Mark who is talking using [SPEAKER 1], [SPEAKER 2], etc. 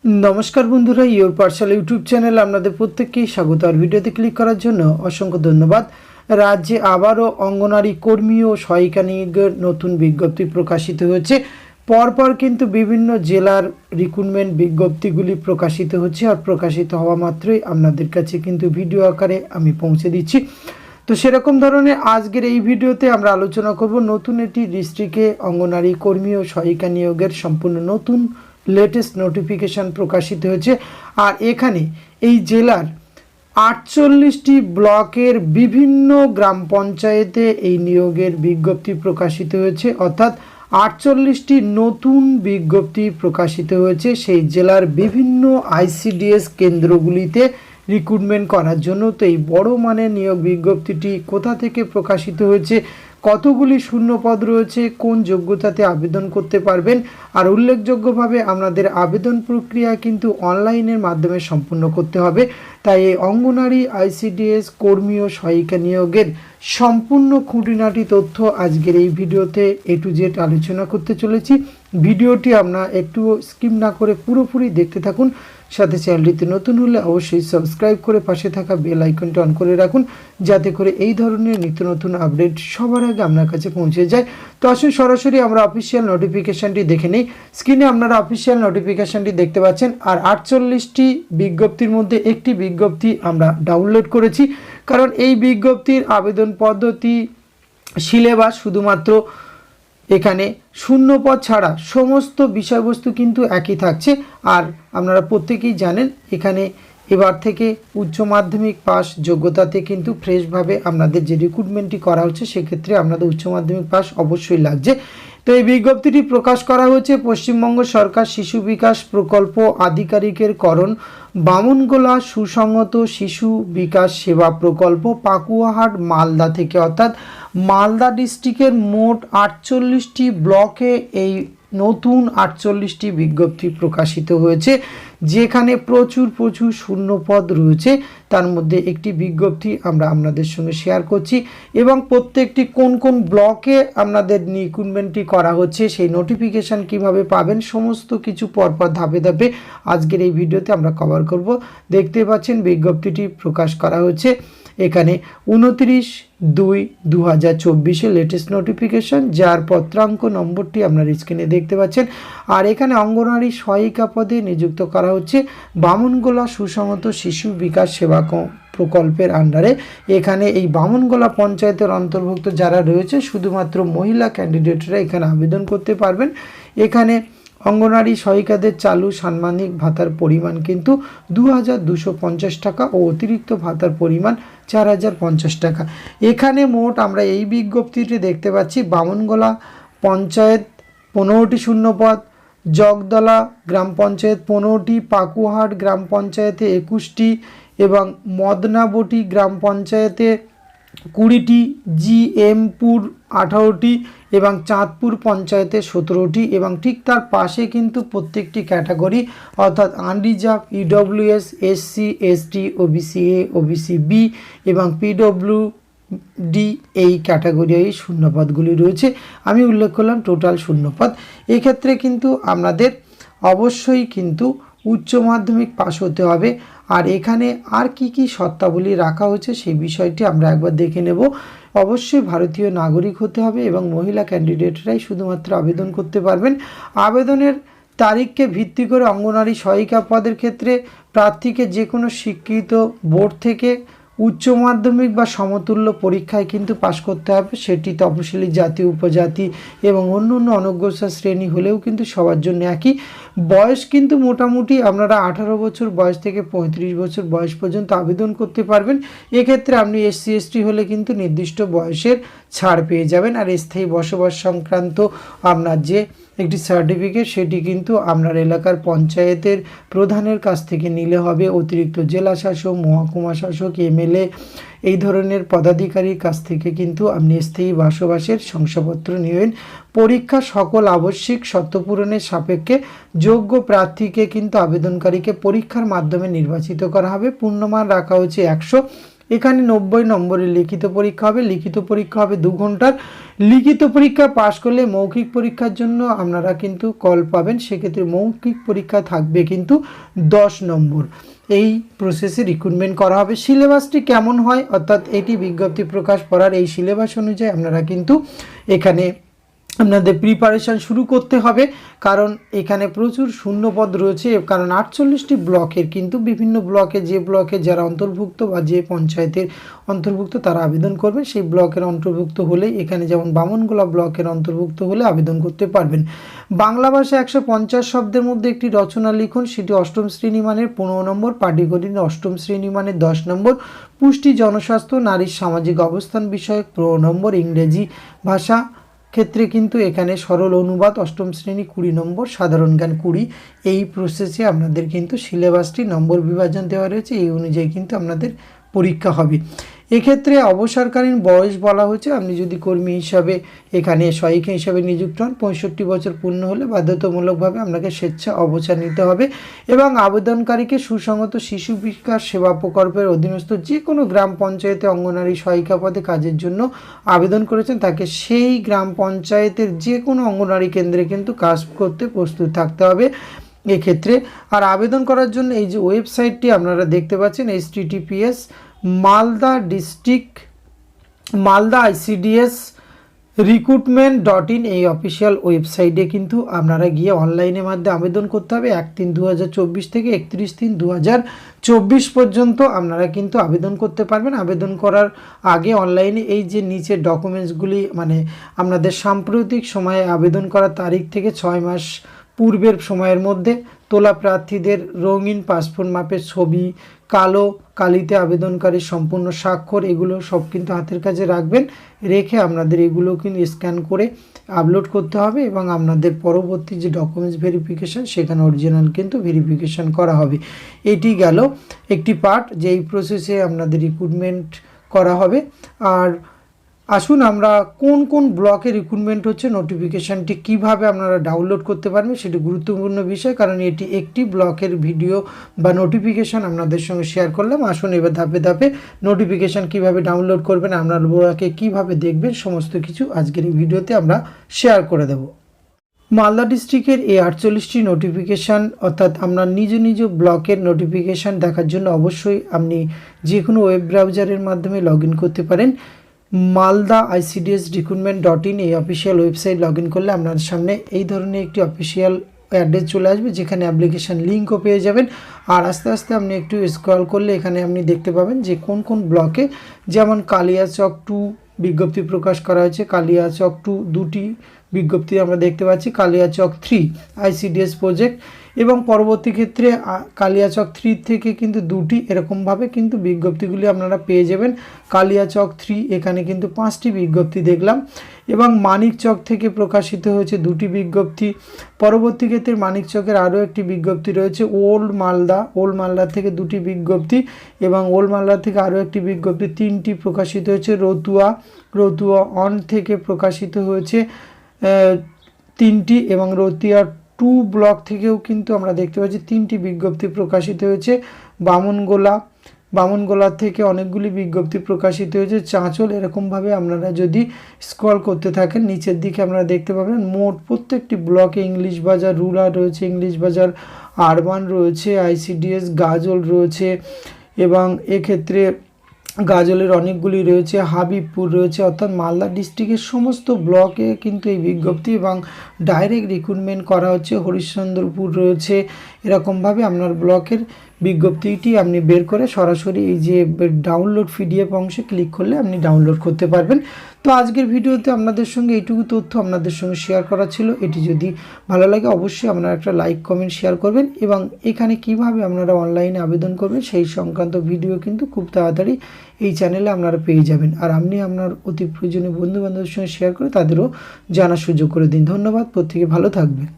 [SPEAKER 1] नमस्कार बंधुरा योर पाठशाला यूट्यूब चैनल आपनादेर प्रत्येककेई स्वागत। और भिडियोते क्लिक करार जन्य असंख्य धन्यवाद। राज्ये आबारो अंगनवाड़ी कर्मी और सहायिका नियोगेर नतून विज्ञप्ति प्रकाशित हयेछे। परपर किन्तु विभिन्न जेलार रिक्रुटमेंट विज्ञप्तिगुली प्रकाशित हच्छे और प्रकाशित हवा मात्रई आपनादेर काछे किन्तु भिडियो आकारे आमि पौंछे दिচ্ছি। तो सेरकम धरनेर आजकेर এই ভিডিওতে আমরা আলোচনা করব নতুন একটি ডিস্ট্রিক্টে অঙ্গনওয়াড়ি কর্মী ও সহায়িকা নিয়োগের সম্পূর্ণ নতুন लेटेस्ट नोटिफिकेशन प्रकाशित হয়েছে। আর এখানে এই জেলার ৪৮টি ব্লকের বিভিন্ন গ্রাম পঞ্চায়েতে এই নিয়োগের বিজ্ঞপ্তি প্রকাশিত হয়েছে, অর্থাৎ ৪৮টি নতুন বিজ্ঞপ্তি প্রকাশিত হয়েছে সেই জেলার বিভিন্ন আইসিডিএস কেন্দ্রগুলিতে রিক্রুটমেন্ট করার জন্য। তো এই বড় মানের নিয়োগ বিজ্ঞপ্তিটি কোথা থেকে প্রকাশিত হয়েছে, কতগুলি শূন্য পদ রয়েছে, কোন যোগ্যতাতে আবেদন করতে পারবেন, আর উল্লেখযোগ্যভাবে আপনাদের আবেদন প্রক্রিয়া কিন্তু অনলাইনের মাধ্যমে সম্পূর্ণ করতে হবে। তাই এই অঙ্গনওয়াড়ি আইসিডিএস কর্মী ও সহায়িকা নিয়োগের সম্পূর্ণ খুঁটিনাটি তথ্য আজকের এই ভিডিওতে এ টু জেড আলোচনা করতে চলেছি। ভিডিওটি আপনারা একটু স্কিপ না করে পুরোপুরি দেখতে থাকুন। সাথে চ্যানেলটিতে নতুন হলে অবশ্যই সাবস্ক্রাইব করে পাশে থাকা বেল আইকনটি অন করে রাখুন, যাতে করে এই ধরনের নিত্য নতুন আপডেট সবার আগে আপনার কাছে পৌঁছে যায়। তো আসুন সরাসরি আমরা অফিসিয়াল নোটিফিকেশনটি দেখে নিই। স্ক্রিনে আপনারা অফিসিয়াল নোটিফিকেশনটি দেখতে পাচ্ছেন। আর ৪৮টি বিজ্ঞপ্তির মধ্যে একটি বিজ্ঞপ্তি আমরা ডাউনলোড করেছি, কারণ এই বিজ্ঞপ্তির আবেদন পদ্ধতি সিলেবাস শুধুমাত্র এখানে শূন্য পদ ছাড়া সমস্ত বিষয়বস্তু কিন্তু একই থাকছে। আর আপনারা প্রত্যেকেই জানেন এখানে এবার থেকে উচ্চ মাধ্যমিক পাস যোগ্যতাতে কিন্তু ফ্রেশভাবে আপনাদের যে রিক্রুটমেন্টটি করা হচ্ছে সেক্ষেত্রে আপনাদের উচ্চ মাধ্যমিক পাস অবশ্যই লাগছে। তো এই বিজ্ঞপ্তিটি প্রকাশ করা হয়েছে পশ্চিমবঙ্গ সরকার শিশু বিকাশ প্রকল্প আধিকারিকের করণ বামনগোলা সুসংহত শিশু বিকাশ সেবা প্রকল্প পাকুয়াহাট মালদা থেকে, অর্থাৎ মালদা ডিস্ট্রিক্টের মোট ৪৮টি ব্লকে এই নতুন ৪৮টি বিজ্ঞপ্তি প্রকাশিত হয়েছে, যেখানে প্রচুর শূন্য পদ রয়েছে। তার মধ্যে একটি বিজ্ঞপ্তি আমরা আপনাদের সঙ্গে শেয়ার করছি এবং প্রত্যেকটি কোন কোন ব্লকে আপনাদের রিক্রুটমেন্টটি করা হচ্ছে, সেই নোটিফিকেশান কিভাবে পাবেন, সমস্ত কিছু পরপর ধাপে ধাপে আজকের এই ভিডিওতে আমরা কভার করব। দেখতে পাচ্ছেন বিজ্ঞপ্তিটি প্রকাশ করা হচ্ছে এখানে ২৯/২/২০২৪ লেটেস্ট নোটিফিকেশন, যার পত্রাঙ্ক নম্বরটি আপনার স্ক্রিনে দেখতে পাচ্ছেন। আর এখানে অঙ্গনওয়াড়ি সহায়িকা পদে নিযুক্ত করা হচ্ছে বামনগোলা সুসংহত শিশু বিকাশ সেবা প্রকল্পের আন্ডারে। এখানে এই বামনগোলা পঞ্চায়েতের অন্তর্ভুক্ত যারা রয়েছে শুধুমাত্র মহিলা ক্যান্ডিডেটরা এখানে আবেদন করতে পারবেন। এখানে অঙ্গনওয়াড়ি সহায়িকাদের চালু সাম্মানিক ভাতার পরিমাণ কিন্তু ২,২৫০ টাকা ও অতিরিক্ত ভাতার পরিমাণ ৪,০৫০ টাকা। এখানে মোট আমরা এই বিজ্ঞপ্তিটি দেখতে পাচ্ছি বামনগোলা পঞ্চায়েত 15টি শূন্যপদ, জগদলা গ্রাম পঞ্চায়েত 15টি, পাকুয়াহাট গ্রাম পঞ্চায়েতে 21টি এবং মদনাবটি গ্রাম পঞ্চায়েতে 20টি, জিএমপুর 18টি এবং চাঁদপুর পঞ্চায়েতে 17টি। এবং ঠিক তার পাশে কিন্তু প্রত্যেকটি ক্যাটাগরি অর্থাৎ unreserved, EWS, SC, ST, OBC A, OBC B এবং পিডব্লিউডি এই ক্যাটাগরি এই শূন্যপদগুলি রয়েছে। আমি উল্লেখ করলাম টোটাল শূন্যপদ। এক্ষেত্রে কিন্তু আপনাদের অবশ্যই কিন্তু উচ্চ মাধ্যমিক পাস হতে হবে। আর এখানে আর কি শর্তাবলী রাখা হয়েছে সেই বিষয়টি আমরা একবার দেখে নেব। অবশ্যই ভারতীয় নাগরিক হতে হবে এবং মহিলা ক্যান্ডিডেটরাই শুধুমাত্র আবেদন করতে পারবেন। আবেদনের তারিখকে ভিত্তি করে অঙ্গনওয়াড়ি সহায়িকা পদের ক্ষেত্রে প্রার্থীকে যে কোনো স্বীকৃত বোর্ড থেকে উচ্চ মাধ্যমিক বা সমতুল্য পরীক্ষায় কিন্তু পাশ করতে হবে। সেটি তপশিলি জাতি, উপজাতি এবং অন্য অনগ্রসর শ্রেণী হলেও কিন্তু সবার জন্য একই। বয়স কিন্তু মোটামুটি আপনারা 18 বছর বয়স থেকে 35 বছর বয়স পর্যন্ত আবেদন করতে পারবেন। এক্ষেত্রে আপনি এসসি এসটি হলে কিন্তু নির্দিষ্ট বয়সের ছাড় পেয়ে যাবেন। আর স্থায়ী বসবাস সংক্রান্ত আপনার যে একটি সার্টিফিকেট সেটি কিন্তু আপনার এলাকার পঞ্চায়েতের প্রধানের কাছ থেকে নিলে হবে। অতিরিক্ত জেলা শাসক, মহকুমা শাসক, এমএলএ এই ধরনের পদাধিকারীর কাছ থেকে কিন্তু আপনি স্থায়ী বসবাসের শংসাপত্র নেবেন। পরীক্ষা সকল আবশ্যিক শর্ত পূরণের সাপেক্ষে যোগ্য প্রার্থীকে কিন্তু আবেদনকারীকে পরীক্ষার মাধ্যমে নির্বাচিত করা হবে। পূর্ণমান রাখা হচ্ছে 100 এখানে 90 নম্বরের লিখিত পরীক্ষা হবে। লিখিত পরীক্ষা হবে 2 ঘন্টার। লিখিত পরীক্ষা পাশ করলে মৌখিক পরীক্ষার জন্য আপনারা কিন্তু কল পাবেন। সেক্ষেত্রে মৌখিক পরীক্ষা থাকবে কিন্তু 10 নম্বর। এই প্রসেসে রিক্রুটমেন্ট করা হবে। সিলেবাসটি কেমন হয়, অর্থাৎ এটি বিজ্ঞপ্তি প্রকাশ করার এই সিলেবাস অনুযায়ী আপনারা কিন্তু এখানে আপনাদের প্রিপারেশান শুরু করতে হবে, কারণ এখানে প্রচুর শূন্যপদ রয়েছে। কারণ 48টি ব্লকের কিন্তু বিভিন্ন ব্লকে, যে ব্লকে যারা অন্তর্ভুক্ত বা যে পঞ্চায়েতের অন্তর্ভুক্ত তারা আবেদন করবে। সেই ব্লকের অন্তর্ভুক্ত হলে এখানে যেমন বামনগোলা ব্লকের অন্তর্ভুক্ত হলে আবেদন করতে পারবেন। বাংলা ভাষা 150 শব্দের মধ্যে একটি রচনা লিখুন, সেটি 8ম শ্রেণী মানের 15 নম্বর, পাটিগণিত 8ম শ্রেণী মানের 10 নম্বর, পুষ্টি জনস্বাস্থ্য নারীর সামাজিক অবস্থান বিষয়ক 15 নম্বর, ইংরেজি ভাষা ক্ষেত্রে কিন্তু এখানে সরল অনুবাদ 8ম শ্রেণী 20 নম্বর, সাধারণ জ্ঞান 20। এই প্রসেসে আপনাদের কিন্তু সিলেবাসটি নম্বর বিভাজন দেওয়া রয়েছে, এই অনুযায়ী কিন্তু আপনাদের পরীক্ষা হবে। এক্ষেত্রে অবসরকালীন বয়স বলা হয়েছে, আপনি যদি কর্মী হিসাবে এখানে সহায়িকা হিসাবে নিযুক্ত হন 65 বছর পূর্ণ হলে বাধ্যতামূলকভাবে আপনাকে স্বেচ্ছা অবসর নিতে হবে এবং আবেদনকারীকে সুসংহত শিশু বিকাশ সেবা প্রকল্পের অধীনস্থ যে কোনো গ্রাম পঞ্চায়েতে অঙ্গনারী সহায়িকা পদে কাজের জন্য আবেদন করেছেন তাকে সেই গ্রাম পঞ্চায়েতের যে কোনো অঙ্গনারী কেন্দ্রে কিন্তু কাজ করতে প্রস্তুত থাকতে হবে এক্ষেত্রে। আর আবেদন করার জন্য এই যে ওয়েবসাইটটি আপনারা দেখতে পাচ্ছেন, https মালদা ICDS recruitment.in, এই অফিসিয়াল ওয়েবসাইটে কিন্তু আপনারা গিয়ে অনলাইনের মাধ্যমে আবেদন করতে হবে। 1/3/2024 থেকে 31/3/2024 পর্যন্ত আপনারা কিন্তু আবেদন করতে পারবেন। আবেদন করার আগে অনলাইনে এই যে নিচে ডকুমেন্টসগুলি, মানে আপনাদের সাম্প্রতিক সময়ে আবেদন করার তারিখ থেকে 6 মাস পূর্বের সময়ের মধ্যে তোলা প্রার্থীদের রঙিন পাসপোর্ট মাপের ছবি, কালো কালিতে আবেদনকারীর সম্পূর্ণ স্বাক্ষর, এগুলো সব কিন্তু হাতের কাছে রাখবেন। রেখে আপনাদের এগুলো কিন্তু স্ক্যান করে আপলোড করতে হবে এবং আপনাদের পরবর্তী যে ডকুমেন্টস ভেরিফিকেশান সেখানে অরিজিনাল কিন্তু ভেরিফিকেশান করা হবে। এটি গেল একটি পার্ট, যে এই প্রসেসে আপনাদের রিক্রুটমেন্ট করা হবে। আর আসুন আমরা কোন কোন ব্লকে রিক্রুটমেন্ট হচ্ছে, নোটিফিকেশানটি কিভাবে আপনারা ডাউনলোড করতে পারবেন সেটি গুরুত্বপূর্ণ বিষয়, কারণ এটি একটি ব্লকের ভিডিও বা নোটিফিকেশান আপনাদের সঙ্গে শেয়ার করলাম। আসুন এবার ধাপে ধাপে নোটিফিকেশান কিভাবে ডাউনলোড করবেন, আপনার ব্লকে কিভাবে দেখবেন, সমস্ত কিছু আজকের এই ভিডিওতে আমরা শেয়ার করে দেব। মালদা ডিস্ট্রিক্টের এই 48টি নোটিফিকেশান, অর্থাৎ আমরা নিজ নিজ ব্লকের নোটিফিকেশান দেখার জন্য অবশ্যই আপনি যে কোনো ওয়েব ব্রাউজারের মাধ্যমে লগ ইন করতে পারেন। মালদা ICDS recruitment.in, এই অফিসিয়াল ওয়েবসাইট লগ ইন করলে আপনার সামনে এই ধরনের একটি অফিসিয়াল অ্যাড্রেস চলে আসবে, যেখানে অ্যাপ্লিকেশান লিঙ্কও পেয়ে যাবেন। আর আস্তে আস্তে আপনি একটু স্ক্রল করলে এখানে আপনি দেখতে পাবেন যে কোন কোন ব্লকে, যেমন কালিয়াচক 2 বিজ্ঞপ্তি প্রকাশ করা হয়েছে, কালিয়াচক 2 দুটি বিজ্ঞপ্তি আমরা দেখতে পাচ্ছি, কালিয়াচক 3 ICDS প্রজেক্ট, এবং পরবর্তী ক্ষেত্রে কালিয়াচক 3 থেকে কিন্তু 2টি, এরকমভাবে কিন্তু বিজ্ঞপ্তিগুলি আপনারা পেয়ে যাবেন। কালিয়াচক 3 এখানে কিন্তু 5টি বিজ্ঞপ্তি দেখলাম, এবং মানিকচক থেকে প্রকাশিত হয়েছে 2টি বিজ্ঞপ্তি। পরবর্তী ক্ষেত্রে মানিকচকের আরও একটি বিজ্ঞপ্তি রয়েছে। ওল্ড মালদা থেকে 2টি বিজ্ঞপ্তি, এবং ওল্ড মালদা থেকে আরও একটি বিজ্ঞপ্তি 3টি প্রকাশিত হয়েছে। রতুয়া অন থেকে প্রকাশিত হয়েছে 3টি, এবং রতিয়া 2 ব্লক থেকেও কিন্তু আমরা দেখতে পাচ্ছি 3টি বিজ্ঞপ্তি প্রকাশিত হয়েছে। বামনগোলা থেকে অনেকগুলি বিজ্ঞপ্তি প্রকাশিত হয়েছে। চাঁচল, এরকমভাবে আপনারা যদি স্ক্রল করতে থাকেন নিচের দিকে আপনারা দেখতে পাবেন মোট প্রত্যেকটি ব্লকে ইংলিশ বাজার রুরাল রয়েছে, ইংলিশ বাজার আরবান রয়েছে, ICDS গাজল রয়েছে, এবং এক্ষেত্রে গাজলের অনেকগুলি রয়েছে, হাবিবপুর রয়েছে। অর্থাৎ মালদা ডিস্ট্রিক্টের সমস্ত ব্লকে কিন্তু এই বিজ্ঞপ্তি এবং ডাইরেক্ট রিক্রুটমেন্ট করা হচ্ছে। হরিশ্চন্দ্রপুর রয়েছে, এরকমভাবে আপনার ব্লকের বিজ্ঞপ্তিটি আপনি বের করে সরাসরি এই যে ডাউনলোড PDF অংশে ক্লিক করলে আপনি ডাউনলোড করতে পারবেন। তো আজকের ভিডিওতে আপনাদের সঙ্গে এইটুকু তথ্য আপনাদের সঙ্গে শেয়ার করা ছিল। এটি যদি ভালো লাগে অবশ্যই আপনারা একটা লাইক কমেন্ট শেয়ার করবেন, এবং এখানে কিভাবে আপনারা অনলাইনে আবেদন করবেন সেই সংক্রান্ত ভিডিও কিন্তু খুব তাড়াতাড়ি এই চ্যানেলে আপনারা পেয়ে যাবেন। আর আপনি আপনার অতি প্রয়োজনীয় বন্ধুবান্ধবের সঙ্গে শেয়ার করে তাদেরও জানার সুযোগ করে দিন। ধন্যবাদ, প্রত্যেকে ভালো থাকবেন।